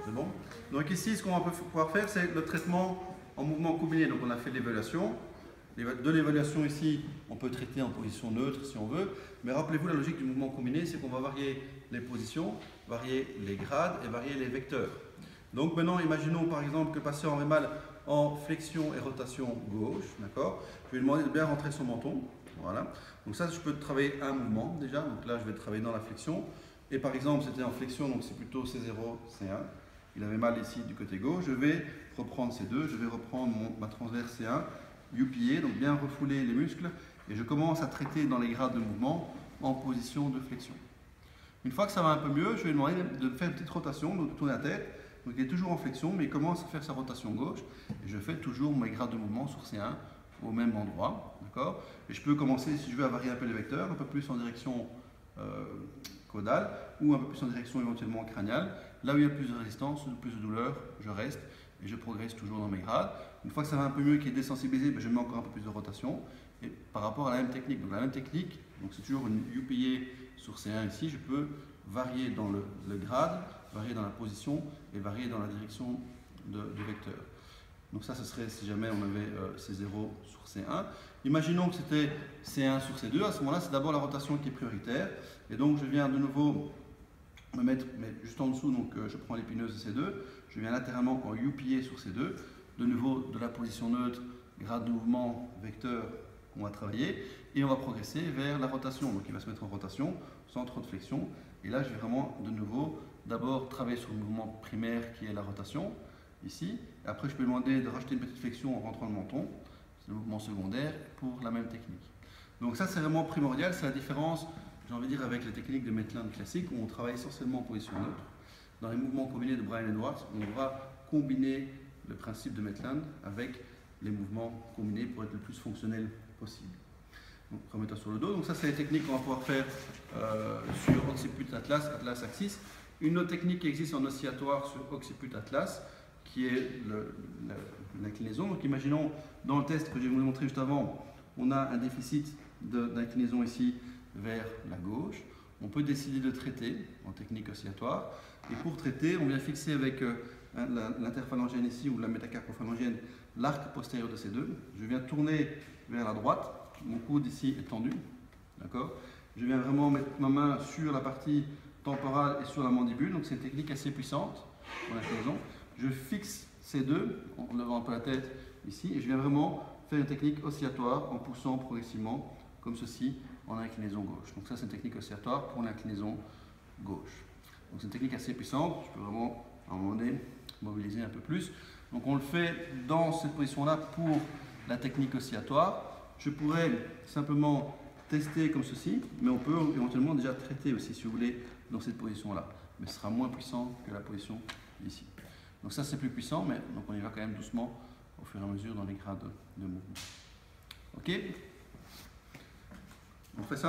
C'est bon? Donc ici, ce qu'on va pouvoir faire, c'est le traitement en mouvement combiné. Donc on a fait l'évaluation. De l'évaluation ici, on peut traiter en position neutre si on veut. Mais rappelez-vous, la logique du mouvement combiné, c'est qu'on va varier les positions, varier les grades et varier les vecteurs. Donc maintenant, imaginons par exemple que le patient aurait mal en flexion et rotation gauche. D'accord? Je vais lui demander de bien rentrer son menton. Voilà. Donc ça, je peux travailler un mouvement déjà. Donc là, je vais travailler dans la flexion. Et par exemple, c'était en flexion, donc c'est plutôt C0, C1. Il avait mal ici du côté gauche. Je vais reprendre C2, je vais reprendre ma transverse C1, UPA, donc bien refouler les muscles. Et je commence à traiter dans les grades de mouvement en position de flexion. Une fois que ça va un peu mieux, je vais lui demander de faire une petite rotation, de tourner la tête. Donc il est toujours en flexion, mais il commence à faire sa rotation gauche. Et je fais toujours mes grades de mouvement sur C1 au même endroit. D'accord? Et je peux commencer, si je veux, à varier un peu les vecteurs, un peu plus en direction caudale ou un peu plus en direction éventuellement crâniale. Là où il y a plus de résistance, plus de douleur, je reste et je progresse toujours dans mes grades. Une fois que ça va un peu mieux, qu'il est désensibilisé, je mets encore un peu plus de rotation. Et par rapport à la même technique, donc la même technique, donc c'est toujours une UPA sur C1 ici, je peux varier dans le grade, varier dans la position et varier dans la direction du vecteur. Donc ça, ce serait si jamais on avait C0 sur C1. Imaginons que c'était C1 sur C2, à ce moment-là, c'est d'abord la rotation qui est prioritaire. Et donc je viens de nouveau me mettre juste en dessous, donc je prends l'épineuse de C2, je viens latéralement en UPA sur C2, de nouveau de la position neutre, grade de mouvement, vecteur qu'on va travailler, et on va progresser vers la rotation. Donc il va se mettre en rotation, sans trop de flexion. Et là, je vais vraiment de nouveau d'abord travailler sur le mouvement primaire qui est la rotation, ici. Et après, je peux demander de rajouter une petite flexion en rentrant le menton, c'est le mouvement secondaire, pour la même technique. Donc ça, c'est vraiment primordial, c'est la différence, j'ai envie de dire, avec les techniques de Maitland classique, où on travaille essentiellement en position neutre. Dans les mouvements combinés de Brian Edwards, on va combiner le principe de Maitland avec les mouvements combinés pour être le plus fonctionnel possible. Donc, remets-toi sur le dos. Donc ça, c'est les techniques qu'on va pouvoir faire sur occiput atlas, atlas axis. Une autre technique qui existe en oscillatoire sur occiput atlas, qui est l'inclinaison. Donc imaginons, dans le test que je vais vous montrer juste avant, on a un déficit d'inclinaison ici vers la gauche. On peut décider de traiter en technique oscillatoire. Et pour traiter, on vient fixer avec l'interphalangienne ici ou la métacarpophalangienne l'arc postérieur de ces deux. Je viens tourner vers la droite. Mon coude ici est tendu. D'accord? Je viens vraiment mettre ma main sur la partie temporale et sur la mandibule. Donc c'est une technique assez puissante en inclinaison. Je fixe ces deux en levant un peu la tête ici et je viens vraiment faire une technique oscillatoire en poussant progressivement comme ceci en inclinaison gauche. Donc ça, c'est une technique oscillatoire pour l'inclinaison gauche. Donc c'est une technique assez puissante. Je peux vraiment à un moment donné mobiliser un peu plus. Donc on le fait dans cette position-là pour la technique oscillatoire. Je pourrais simplement tester comme ceci, mais on peut éventuellement déjà traiter aussi si vous voulez dans cette position-là. Mais ce sera moins puissant que la position ici. Donc ça, c'est plus puissant, mais donc on y va quand même doucement au fur et à mesure dans les grades de mouvement. Ok? On fait ça.